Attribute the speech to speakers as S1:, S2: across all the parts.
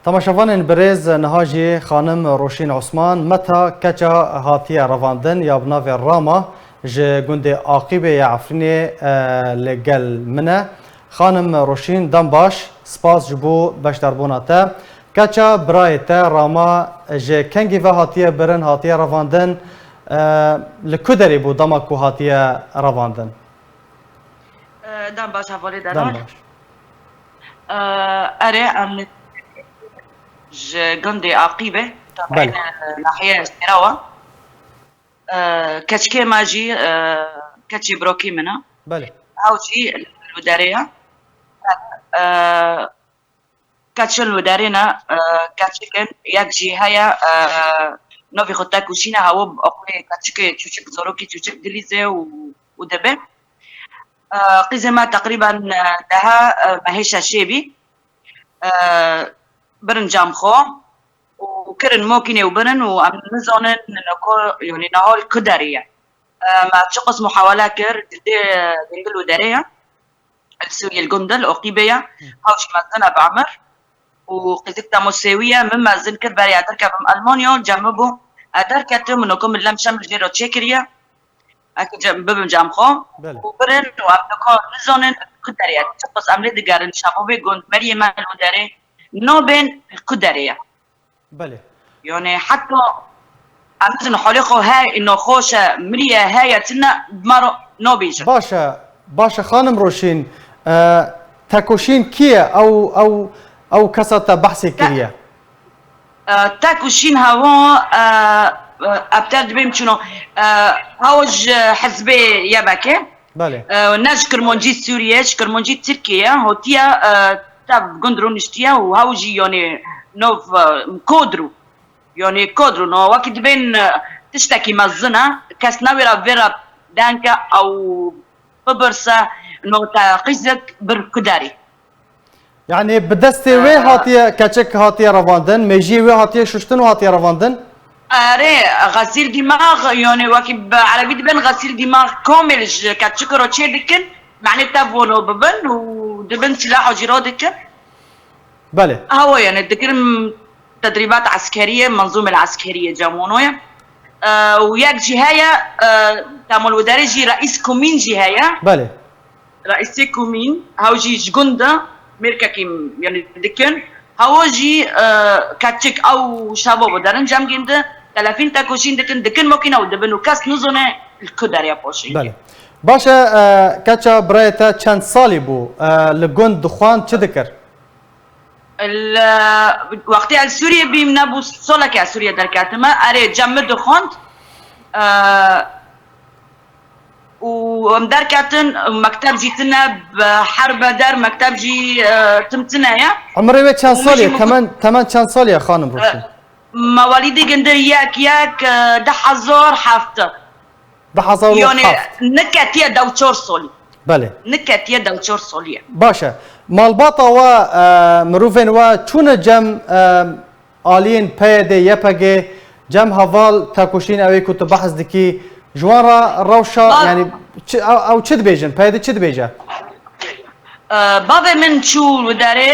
S1: تماشاوان برز نهاجی خانم روشین عثمان متا کچا هاتیه رواندن یا بناو راما ج گند عاقبه عفرینی لگل منه خانم روشین دم باش سپاس جبو بشتربوناته کچا برایته راما ج کنگی و هاتیه برن هاتیه رواندن لکدری بو دما کو هاتیه رواندن
S2: دم باش حوالی
S1: دم
S2: دارم
S1: باش
S2: اره ام جندي عقيبة تابعين ناحية سيراوة كتشكي ماجي كتشي بروكي منها
S1: بله
S2: هاوجي الودارية كتشي الودارينا كتشكن يكجي هيا نوفي خطا كوشينا هاوب أقوي كتشكي تشوشك زوروكي تشوشك دليزة ودبه قزمة تقريبا لها مهيشة شيبي برن جامخو وكرن موكيني وبرن وعم نزونن نكو يعني نهول كدارية ما تشقص محاولة كر دنقل ودارية السورية الجندل أقيبية هاوش مازنا بعمر وقزكتا مساوية مما زن كر بري أدركا بألمانيا جنبه أدركا منكم اللم شمل جيرو تشيكريا أكيد جنبهم جامخو وبرن وعم نكو نزونن كدارية تشقص عملي دقارن شاموبي جند مريم الودارية نوبين كدارية
S1: بله
S2: يعني حتى عمتنا حليقو هاي إنه خوشة مريا هاي تنا بمرو نوبيج
S1: باشا خانم روشين تاكوشين كيا أو كسرت بحث كيا
S2: تاكوشين هوا أبتدي بهم شنو هاوج حزبي يابكي
S1: بله
S2: ناس كرمونجي سوريا كرمونجي تركيا هوتيا تاب جندرون اشتيا وهاوجي يعني نوف كودرو يعني كودرو نو وقت بين تشتكي مزنا كاسناويرا فيرا دانكا او ببرسا نو تاقيزك بركداري
S1: يعني بدستي وي هاتيه كاتشك هاتيه رواندن ميجي وي هاتيه ششتن وهاتيه رواندن
S2: اري غسيل دماغ يعني وكب عربي بين غسيل دماغ كامل كاتشك روتشيدكن معناتها فونو ببن ودبن سلاح وجيرودكن
S1: بله
S2: هو يعني تذكر تدريبات عسكرية منظومة العسكرية جامونويا وياك جهاية تعمل ودارجي رئيس كومين جهاية
S1: بله
S2: رئيس كومين هاوجي جندا ميركا كيم يعني دكن هاوجي كاتشك او شابو بدرن جام جندا 30 تاكوشين دكن ممكن او دبنو كاس نزونه الكداريا بوشي
S1: بله باشا كاتشا برايتا چند سالي بو لگوند دخوان چه ذكر
S2: وقتی از سوریه بیم نبود سالا که از سوریه در کاتما اره جمع دخوند و در کاتن مکتب جیتنا بحرب در مکتب جی تمتنا یا
S1: عمره و چند سالیه تمن چند سالیه خانم روشن
S2: مواليدي قندر ياك 10,007
S1: 10,007
S2: يعني نكاتيا دوتشور سولي
S1: بله
S2: نكاتيا دوتشور سولي
S1: باشا مالباطا و مروفين و چون جم آلين پيده يپگه جم هوال تاكوشين اوي كنت بحث دكي جوارا روشا يعني او چد بيجن پيده چد بيجه
S2: بابا من شو وداري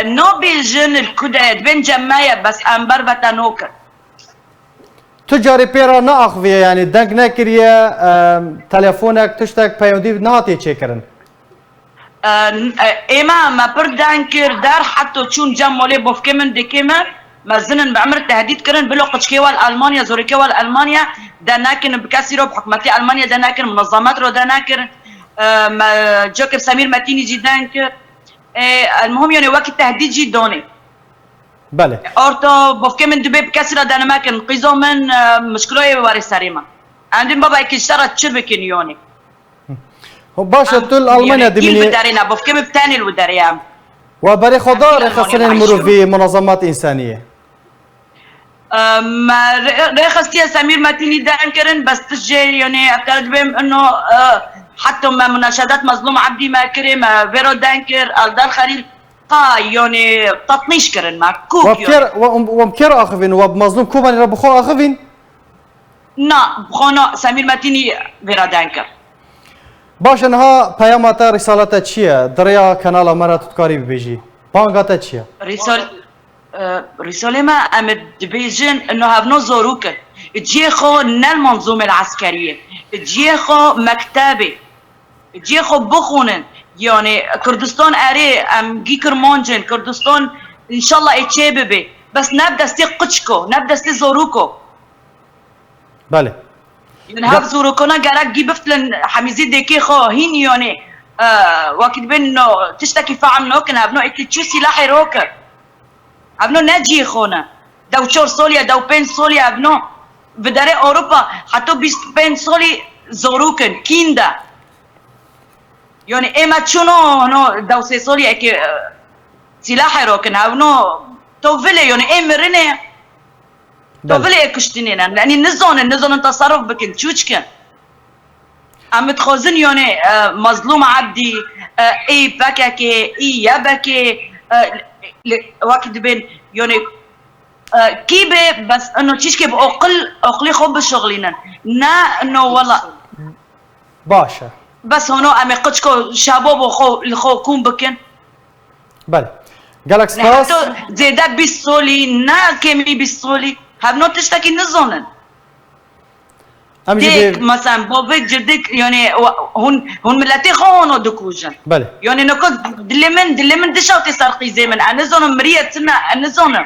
S2: نو بيجن الكداد بين جماية بس انبر بتانوكر
S1: تجاري بيرا نا اخوية يعني دنگ نكريه تلفونك تشتك پيوندي نهاتي چيكرن
S2: اما ما بردانكر دار حتى چون جمولي بوفكي من دكيمر ما زنن بعمر تهديد كرن بلو قشكيوال المانيا زوريكيوال المانيا داناكن بكاسيرو بحكمتي المانيا داناكن منظمات رو داناكن جوكب سمير متيني جي دانكر المهم يعني وقت تهديد جي دوني
S1: بله
S2: اورتو بوفكي من دبي بكاسيرو دانماكن قيزو من مشكلوي واري ساريما عندهم بابا كيشترى تشبكن يوني
S1: باشا تل المانيا دميني
S2: بدارينا بوفكي بتاني الوداريام
S1: وبري خضار خسرين المرور في منظمات انسانيه
S2: ما رخصتي سمير متيني دانكرن بس تجي يعني افترض بهم انه حتى ما مناشدات مظلوم عبدي ما كريم فيرو دانكر الدار خليل يعني تطنيش كرن مع كوك
S1: ومكير اخفين ومظلوم كوباني ربخو اخفين
S2: نا بخونا سمير متيني فيرو دانكر
S1: باشه نها پیاماتا رسالتا چیه دریا کانال مرا تکاری ببیجی بانگاتا چیه
S2: رسالة ما أم دبيجن إنه هبنو زوروكن تجيخو المنظومة العسكرية تجيخو مكتبة تجيخو بخونن يعني كردستان أري أم جي كرمانجن كردستان إن شاء الله اتشاببه بس نبدأ ستي قشكو نبدأ ستي زوروكو
S1: بله
S2: يعني هاف زوروكونا جارك جي بفتلن حميزي ديكي خو هين يعني وقت بينو تشتكي فعم نوكن هبنو اتلتشو سلاحي روكر هبنو نجي خونا دو 4 سوليا دو 5 سوليا هبنو بداري اوروبا حتى 25 سولي زوروكن كيندا يعني اما تشونو نو دو 6 سوليا اكي سلاحي روكن هبنو توفلي يعني مرنه توفلي اكشتنين لاني النزون تصرف بكن تشوشكن عم تخوزن يعني مظلوم عبدي اي بكاكي اي يبكي وقت بين يعني كيبه بس انه تشكي باقل خوب شغلنا نا انه والله
S1: باشا
S2: بس هونو ام قدشكو شباب الخو كون بكن
S1: بله قالك سباس
S2: زيدا بالسولي نا كمي بالسولي هبنو تشتكي نزونن ديك مثلا بوفيك جدك يعني هون ملاتي خونو دكوجن
S1: بله
S2: يعني نكو دلمن دشاوتي سرقي زمن انزون مريت سنه انزون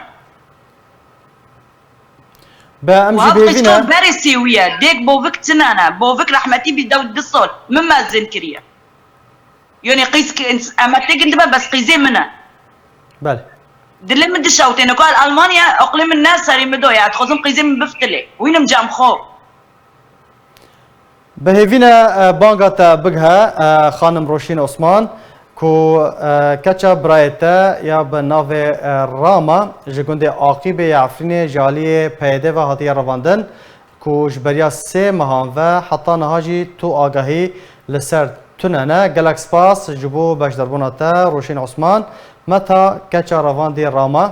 S1: بأمجي بيفينا
S2: باري سوية ديك بوفيك تنانا بوفيك رحمتي بدو الدصول مما زنكريا يعني قيس اما تيك انت بس قيزي منا
S1: بله
S2: دلمن دشاوتي نكو المانيا اقليم الناس هاري مدو يعني تخوزم قيزي من بفتلي وين مجام خو
S1: بهيفينا بانغاتا بگها خانم روشین عثمان کو کچا برایتا یا بناو راما جگوند عاقب عفرین جالی پیده و هاتی رواندن کو جبریا سه مهان و حتی نهاجی تو آگاهی لسر تنانه گلکس پاس جبو بشدربوناتا روشین عثمان متا کچا رواندی راما